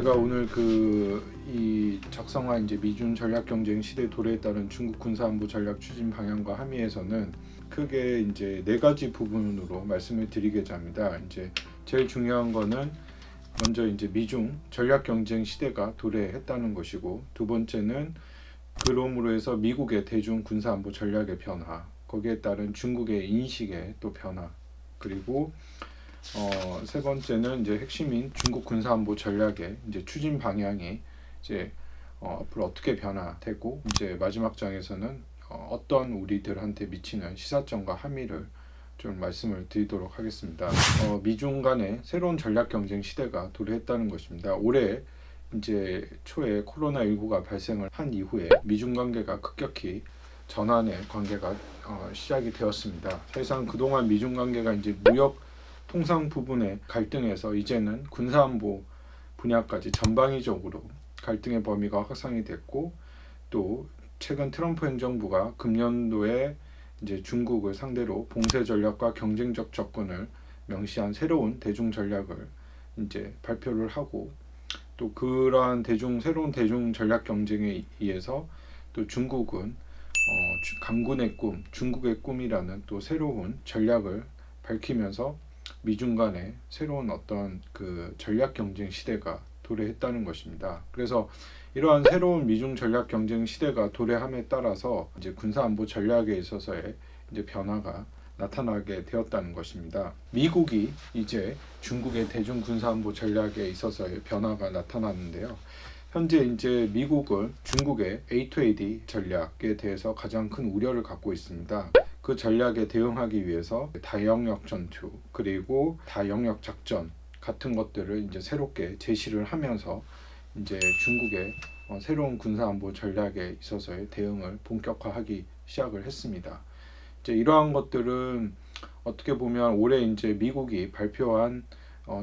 제가 오늘 이 작성한 이제 미중 전략 경쟁 시대 도래에 따른 중국 군사안보 전략 추진 방향과 함의에서는 크게 이제 네 가지 부분으로 말씀을 드리고자 합니다. 이제 제일 중요한 거는 먼저 이제 미중 전략 경쟁 시대가 도래했다는 것이고, 두 번째는 그럼으로 해서 미국의 대중 군사안보 전략의 변화, 거기에 따른 중국의 인식의 또 변화, 그리고 세 번째는 이제 핵심인 중국 군사안보 전략의 이제 추진 방향이 이제 앞으로 어떻게 변화되고, 이제 마지막 장에서는 어떤 우리들한테 미치는 시사점과 함의를 좀 말씀을 드리도록 하겠습니다. 미중 간의 새로운 전략 경쟁 시대가 도래했다는 것입니다. 올해 이제 초에 코로나19가 발생을 한 이후에 미중 관계가 급격히 전환의 관계가 시작이 되었습니다. 사실상 그동안 미중 관계가 이제 무역 통상 부분의 갈등에서 이제는 군사안보 분야까지 전방위적으로 갈등의 범위가 확산이 됐고, 또 최근 트럼프 행정부가 금년도에 이제 중국을 상대로 봉쇄 전략과 경쟁적 접근을 명시한 새로운 대중 전략을 이제 발표를 하고, 또 그러한 새로운 대중 전략 경쟁에 의해서 또 중국은 강군의 꿈, 중국의 꿈이라는 또 새로운 전략을 밝히면서 미중 간의 새로운 어떤 전략 경쟁 시대가 도래했다는 것입니다. 그래서 이러한 새로운 미중 전략 경쟁 시대가 도래함에 따라서 이제 군사안보 전략에 있어서의 이제 변화가 나타나게 되었다는 것입니다. 미국이 이제 중국의 대중 군사안보 전략에 있어서의 변화가 나타났는데요. 현재 이제 미국은 중국의 A2AD 전략에 대해서 가장 큰 우려를 갖고 있습니다. 그 전략에 대응하기 위해서 다영역 전투, 그리고 다영역 작전 같은 것들을 이제 새롭게 제시를 하면서 이제 중국의 새로운 군사안보 전략에 있어서의 대응을 본격화하기 시작을 했습니다. 이제 이러한 것들은 어떻게 보면 올해 이제 미국이 발표한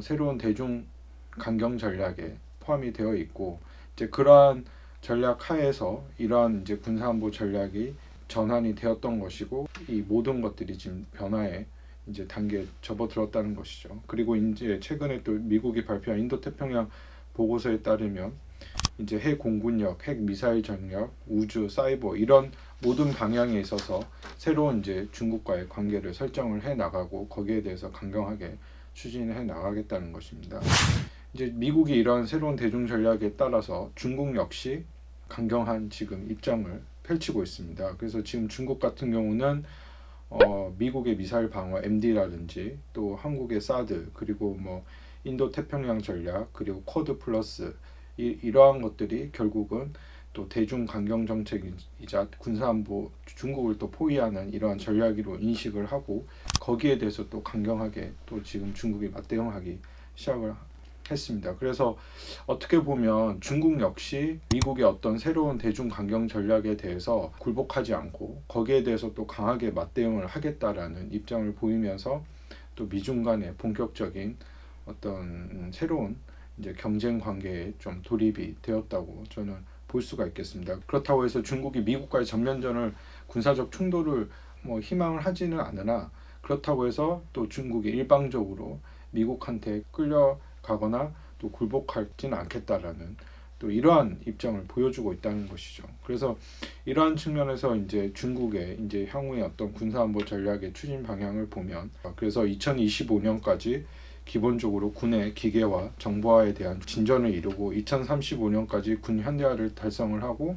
새로운 대중 강경 전략에 포함이 되어 있고, 이제 그러한 전략 하에서 이러한 이제 군사안보 전략이 전환이 되었던 것이고, 이 모든 것들이 지금 변화의 이제 단계에 접어들었다는 것이죠. 그리고 이제 최근에 또 미국이 발표한 인도태평양 보고서에 따르면 이제 핵 공군력, 핵 미사일 전력, 우주, 사이버 이런 모든 방향에 있어서 새로운 이제 중국과의 관계를 설정을 해 나가고, 거기에 대해서 강경하게 추진해 나가겠다는 것입니다. 이제 미국이 이러한 새로운 대중 전략에 따라서 중국 역시 강경한 지금 입장을 펼치고 있습니다. 그래서 지금 중국 같은 경우는 미국의 미사일 방어 MD라든지 또 한국의 사드, 그리고 뭐 인도 태평양 전략, 그리고 쿼드 플러스 이러한 것들이 결국은 또 대중 강경 정책이자 군사안보 중국을 또 포위하는 이러한 전략으로 인식을 하고, 거기에 대해서 또 강경하게 또 지금 중국이 맞대응하기 시작을 했습니다. 그래서 어떻게 보면 중국 역시 미국의 어떤 새로운 대중 강경 전략에 대해서 굴복하지 않고 거기에 대해서 또 강하게 맞대응을 하겠다라는 입장을 보이면서 또 미중 간의 본격적인 어떤 새로운 이제 경쟁 관계에 좀 돌입이 되었다고 저는 볼 수가 있겠습니다. 그렇다고 해서 중국이 미국과의 전면전을 군사적 충돌을 희망을 하지는 않으나, 그렇다고 해서 또 중국이 일방적으로 미국한테 끌려가거나 또 굴복하지는 않겠다라는 또 이러한 입장을 보여주고 있다는 것이죠. 그래서 이러한 측면에서 이제 중국의 이제 향후의 어떤 군사안보 전략의 추진 방향을 보면, 그래서 2025년까지 기본적으로 군의 기계화, 정보화에 대한 진전을 이루고 2035년까지 군 현대화를 달성을 하고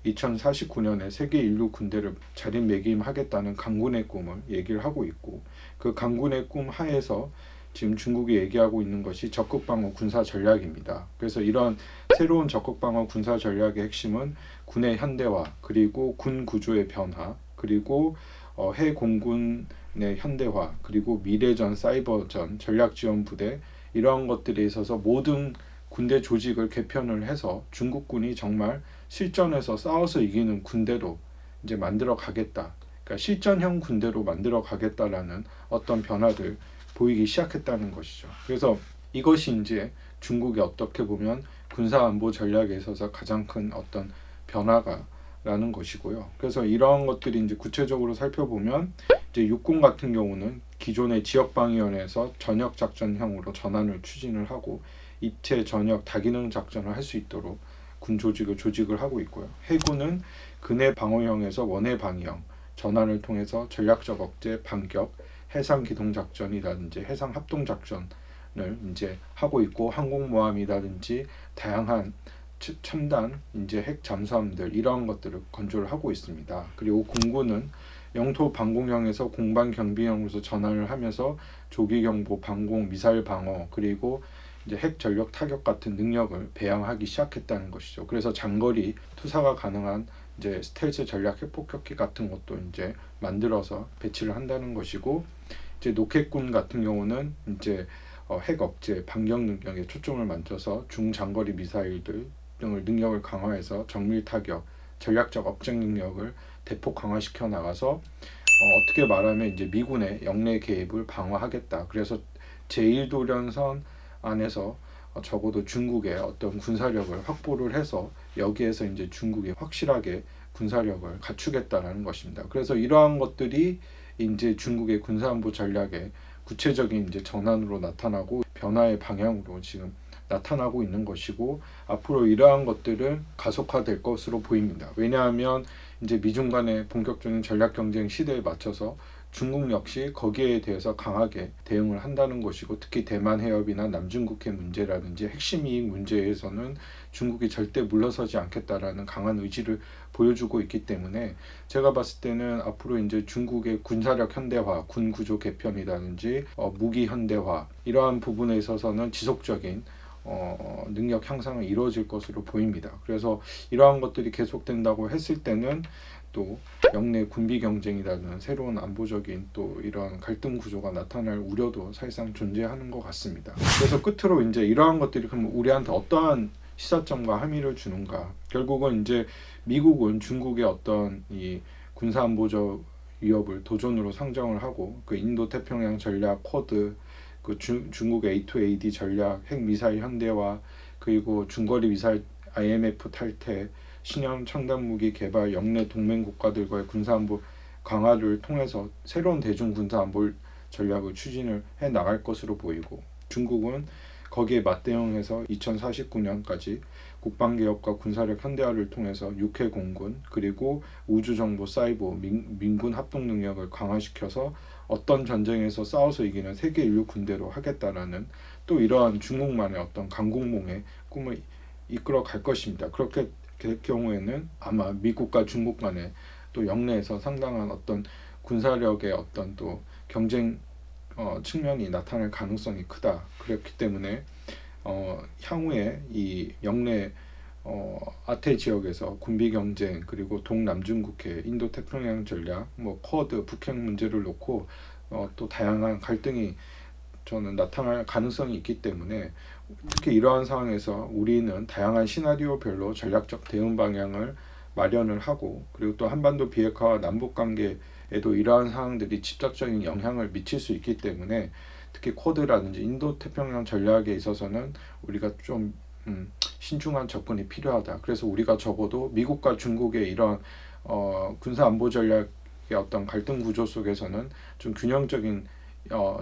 2049년에 세계 인류 군대를 자리매김하겠다는 강군의 꿈을 얘기를 하고 있고, 그 강군의 꿈 하에서 지금 중국이 얘기하고 있는 것이 적극방어 군사 전략입니다. 그래서 이런 새로운 적극방어 군사 전략의 핵심은 군의 현대화, 그리고 군 구조의 변화, 그리고 해공군의 현대화, 그리고 미래전, 사이버전, 전략지원부대 이러한 것들에 있어서 모든 군대 조직을 개편을 해서 중국군이 정말 실전에서 싸워서 이기는 군대로 이제 만들어 가겠다. 그러니까 실전형 군대로 만들어 가겠다라는 어떤 변화들 보이기 시작했다는 것이죠. 그래서 이것이 이제 중국이 어떻게 보면 군사안보 전략에 있어서 가장 큰 어떤 변화가라는 것이고요. 그래서 이러한 것들이 이제 구체적으로 살펴보면, 이제 육군 같은 경우는 기존의 지역방위원회에서 전역작전형으로 전환을 추진을 하고, 입체 전역 다기능 작전을 할 수 있도록 군 조직을 하고 있고요. 해군은 근해 방어형에서 원해 방위형 전환을 통해서 전략적 억제, 반격, 해상 기동 작전이라든지 해상 합동 작전을 이제 하고 있고, 항공모함이라든지 다양한 첨단 이제 핵 잠수함들 이러한 것들을 건조를 하고 있습니다. 그리고 공군은 영토 방공형에서 공방 경비형으로서 전환을 하면서 조기 경보, 방공, 미사일 방어, 그리고 이제 핵 전력 타격 같은 능력을 배양하기 시작했다는 것이죠. 그래서 장거리 투사가 가능한 이제 스텔스 전략 핵폭격기 같은 것도 이제 만들어서 배치를 한다는 것이고, 이제 노켓군 같은 경우는 이제 핵 억제, 반격 능력에 초점을 맞춰서 중장거리 미사일들 등을 능력을 강화해서 정밀 타격, 전략적 억제 능력을 대폭 강화시켜 나가서 어떻게 말하면 이제 미군의 영내 개입을 방어하겠다. 그래서 제1도련선 안에서 적어도 중국의 어떤 군사력을 확보를 해서 여기에서 이제 중국이 확실하게 군사력을 갖추겠다라는 것입니다. 그래서 이러한 것들이 이제 중국의 군사안보 전략의 구체적인 이제 전환으로 나타나고 변화의 방향으로 지금 나타나고 있는 것이고, 앞으로 이러한 것들은 가속화될 것으로 보입니다. 왜냐하면 이제 미중 간의 본격적인 전략 경쟁 시대에 맞춰서 중국 역시 거기에 대해서 강하게 대응을 한다는 것이고, 특히 대만 해협이나 남중국해 문제라든지 핵심 이익 문제에서는 중국이 절대 물러서지 않겠다라는 강한 의지를 보여주고 있기 때문에, 제가 봤을 때는 앞으로 이제 중국의 군사력 현대화, 군 구조 개편이라든지 무기 현대화 이러한 부분에 있어서는 지속적인 능력 향상이 이루어질 것으로 보입니다. 그래서 이러한 것들이 계속된다고 했을 때는 또 영내 군비 경쟁이라는 새로운 안보적인 또 이런 갈등 구조가 나타날 우려도 사실상 존재하는 것 같습니다. 그래서 끝으로 이제 이러한 것들이 그럼 우리한테 어떠한 시사점과 함의를 주는가? 결국은 이제 미국은 중국의 어떤 이 군사 안보적 위협을 도전으로 상정을 하고, 그 인도 태평양 전략 쿼드, 그 중국의 A2AD 전략, 핵 미사일 현대화, 그리고 중거리 미사일 IMF 탈퇴, 신형 첨단 무기 개발, 영내 동맹 국가들과의 군사안보 강화를 통해서 새로운 대중 군사안보 전략을 추진을 해 나갈 것으로 보이고, 중국은 거기에 맞대응해서 2049년까지 국방개혁과 군사력 현대화를 통해서 육해 공군, 그리고 우주정보 사이버 민군 합동 능력을 강화시켜서 어떤 전쟁에서 싸워서 이기는 세계 인류 군대로 하겠다라는 또 이러한 중국만의 어떤 강국몽의 꿈을 이끌어 갈 것입니다. 그렇게 될 경우에는 아마 미국과 중국 간의 또 영내에서 상당한 어떤 군사력의 어떤 또 경쟁 측면이 나타날 가능성이 크다. 그렇기 때문에 향후에 이 영내 아태 지역에서 군비 경쟁, 그리고 동남중국해, 인도 태평양 전략, 쿼드, 북핵 문제를 놓고 또 다양한 갈등이 저는 나타날 가능성이 있기 때문에, 특히 이러한 상황에서 우리는 다양한 시나리오별로 전략적 대응 방향을 마련을 하고, 그리고 또 한반도 비핵화와 남북 관계에도 이러한 사항들이 직접적인 영향을 미칠 수 있기 때문에, 특히 쿼드라든지 인도 태평양 전략에 있어서는 우리가 좀 신중한 접근이 필요하다. 그래서 우리가 적어도 미국과 중국의 이런 군사 안보 전략의 어떤 갈등 구조 속에서는 좀 균형적인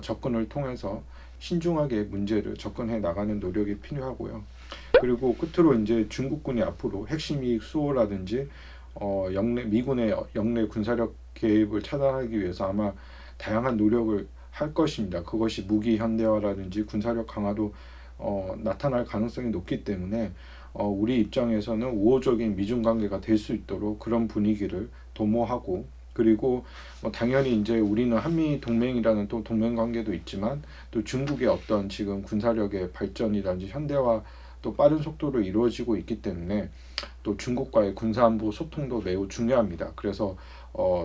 접근을 통해서 신중하게 문제를 접근해 나가는 노력이 필요하고요. 그리고 끝으로 이제 중국군이 앞으로 핵심 이익 수호라든지 미군의 영내 군사력 개입을 차단하기 위해서 아마 다양한 노력을 할 것입니다. 그것이 무기 현대화라든지 군사력 강화도 나타날 가능성이 높기 때문에 우리 입장에서는 우호적인 미중 관계가 될 수 있도록 그런 분위기를 도모하고, 그리고 당연히 이제 우리는 한미 동맹이라는 또 동맹 관계도 있지만, 또 중국의 어떤 지금 군사력의 발전이라든지 현대화 또 빠른 속도로 이루어지고 있기 때문에 또 중국과의 군사안보 소통도 매우 중요합니다. 그래서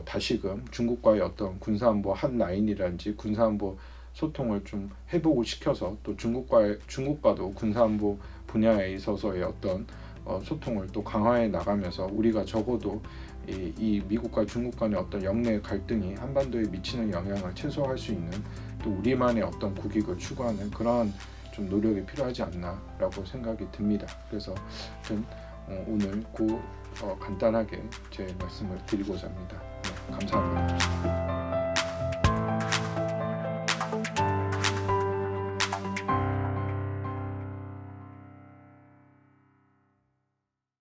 다시금 중국과의 어떤 군사안보 한 라인이라든지 군사안보 소통을 좀 회복을 시켜서 또 중국과도 군사안보 분야에 있어서의 어떤 소통을 또 강화해 나가면서 우리가 적어도 이 미국과 중국 간의 어떤 영내 갈등이 한반도에 미치는 영향을 최소화할 수 있는 또 우리만의 어떤 국익을 추구하는 그러한 좀 노력이 필요하지 않나라고 생각이 듭니다. 그래서 오늘 간단하게 제 말씀을 드리고자 합니다. 네, 감사합니다.